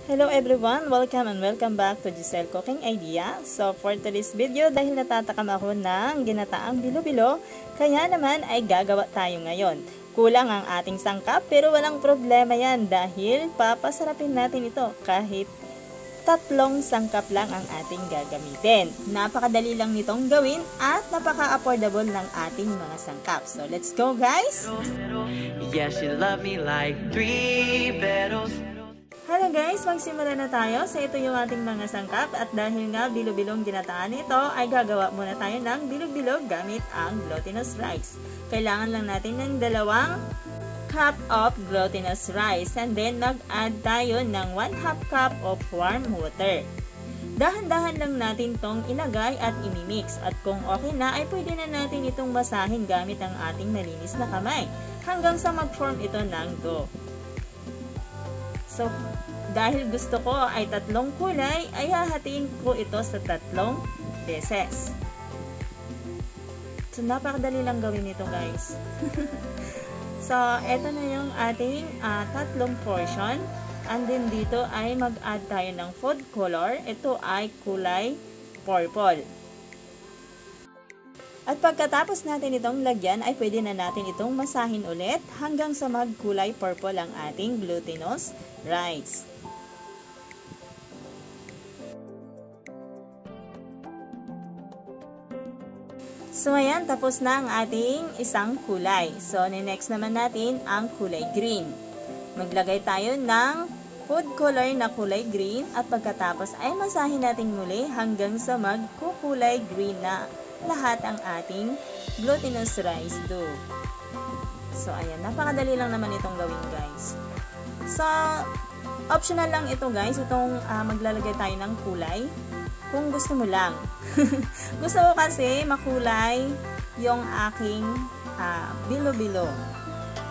Hello everyone! Welcome and welcome back to Giselle Cooking Idea. So for today's video, dahil natatakam ako ng ginataang bilo-bilo, kaya naman ay gagawa tayo ngayon. Kulang ang ating sangkap pero walang problema yan dahil papasarapin natin ito kahit 3 sangkap lang ang ating gagamitin. Napakadali lang nitong gawin at napaka-affordable ng ating mga sangkap. So let's go guys! Yeah, she loved me like 3 petals. Hello guys! Magsimula na tayo. So ito yung ating mga sangkap at dahil nga bilo-bilong ginataan ito ay gagawa muna tayo ng bilog-bilog gamit ang glutinous rice. Kailangan lang natin ng 2 cup of glutinous rice and then mag-add tayo ng 1/2 cup of warm water. Dahan-dahan lang natin tong ilagay at imimix at kung okay na ay pwede na natin itong basahin gamit ang ating malinis na kamay hanggang sa mag-form ito ng dough. So, dahil gusto ko ay 3 kulay, ay hahatiin ko ito sa 3 beses. So, napakadali lang gawin ito guys. So, ito na yung ating 3 portion. And then dito ay mag-add tayo ng food color. Ito ay kulay purple. At pagkatapos natin itong lagyan ay pwede na natin itong masahin ulit hanggang sa magkulay purple ang ating glutinous rice. So ayan, tapos na ang ating isang kulay. So next naman natin ang kulay green. Maglagay tayo ng food color na kulay green at pagkatapos ay masahin natin muli hanggang sa magkukulay green na lahat ang ating glutinous rice dough. So, ayan. Napakadali lang naman itong gawin, guys. So, optional lang ito, guys. Itong maglalagay tayo ng kulay. Kung gusto mo lang. Gusto ko kasi makulay yung aking bilo-bilo.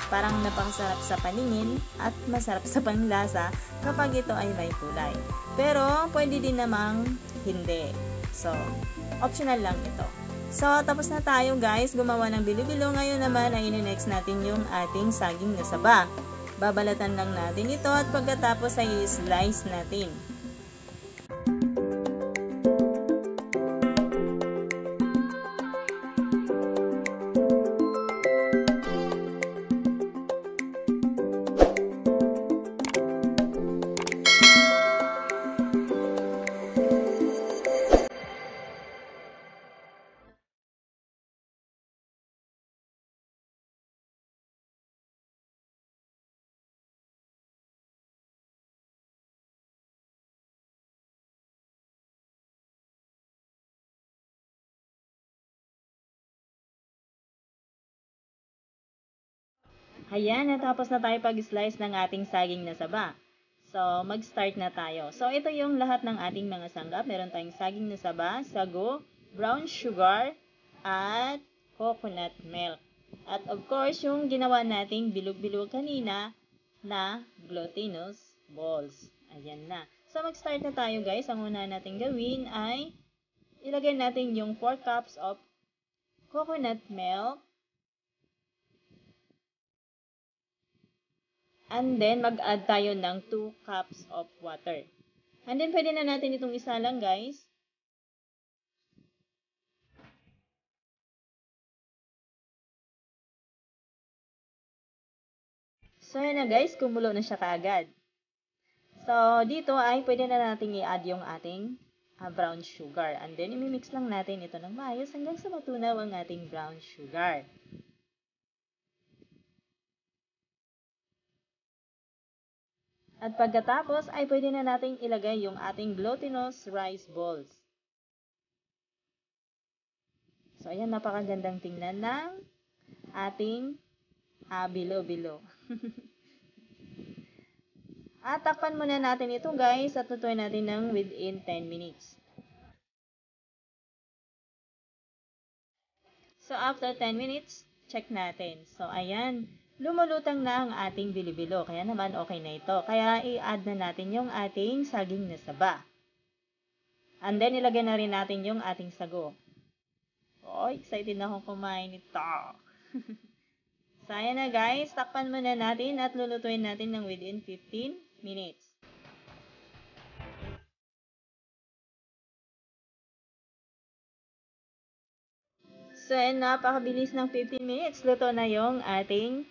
Parang napakasarap sa paningin at masarap sa panlasa kapag ito ay may kulay. Pero, pwede din namang hindi. So, optional lang ito. So, tapos na tayo guys, gumawa ng bilo-bilo. Ngayon naman ay next natin yung ating saging na saba. Babalatan lang natin ito at pagkatapos ay slice natin. Ayan, natapos na tayo pag-slice ng ating saging na saba. So, mag-start na tayo. So, ito yung lahat ng ating mga sangkap. Meron tayong saging na saba, sago, brown sugar, at coconut milk. At of course, yung ginawa nating bilog-bilog kanina na glutinous balls. Ayan na. So, mag-start na tayo guys. Ang una natin gawin ay ilagay natin yung 4 cups of coconut milk. And then, mag-add tayo ng 2 cups of water. And then, pwede na natin itong isa lang, guys. So, yan na guys. Kumulo na siya kaagad. So, dito ay pwede na natin i-add yung ating brown sugar. And then, imimix lang natin ito ng maayos hanggang sa matunaw ang ating brown sugar. At pagkatapos ay pwede na nating ilagay yung ating glutinous rice balls. So, ayan, napakagandang tingnan ng ating bilo-bilo. At takpan muna natin ito guys at tutuin natin ng within 10 minutes. So, after 10 minutes, check natin. So, ayan. Lumulutang na ang ating bilo-bilo. Kaya naman okay na ito. Kaya i-add na natin yung ating saging na saba. And then ilagay na rin natin yung ating sago. Oh, excited na akong kumain ito. So ayan na guys, takpan muna natin at lulutuin natin ng within 15 minutes. So, napakabilis ng 15 minutes. Luto na yung ating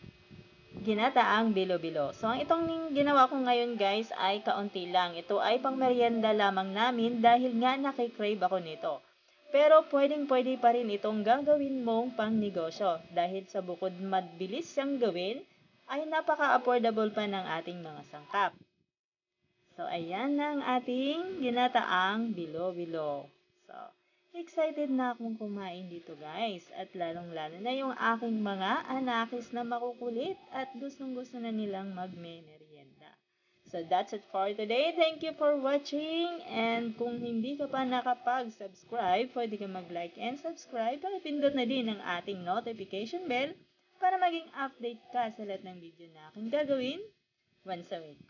ginataang bilo-bilo. So, ang itong ginawa ko ngayon guys ay kaunti lang. Ito ay pang merienda lamang namin dahil nga nakikrave ako nito. Pero pwedeng-pwede pa rin itong gagawin mong pang negosyo dahil sa bukod mabilis siyang gawin, ay napaka-affordable pa ng ating mga sangkap. So, ayan na ang ating ginataang bilo-bilo. So, excited na akong kumain dito guys. At lalong-lalo na yung aking mga anakis na makukulit at gustong-gusto na nilang magme-merienda. So, that's it for today. Thank you for watching. And kung hindi ka pa nakapag-subscribe, pwede ka mag-like and subscribe. Pakipindot na din ang ating notification bell para maging update ka sa lahat ng video na aking gagawin once a week.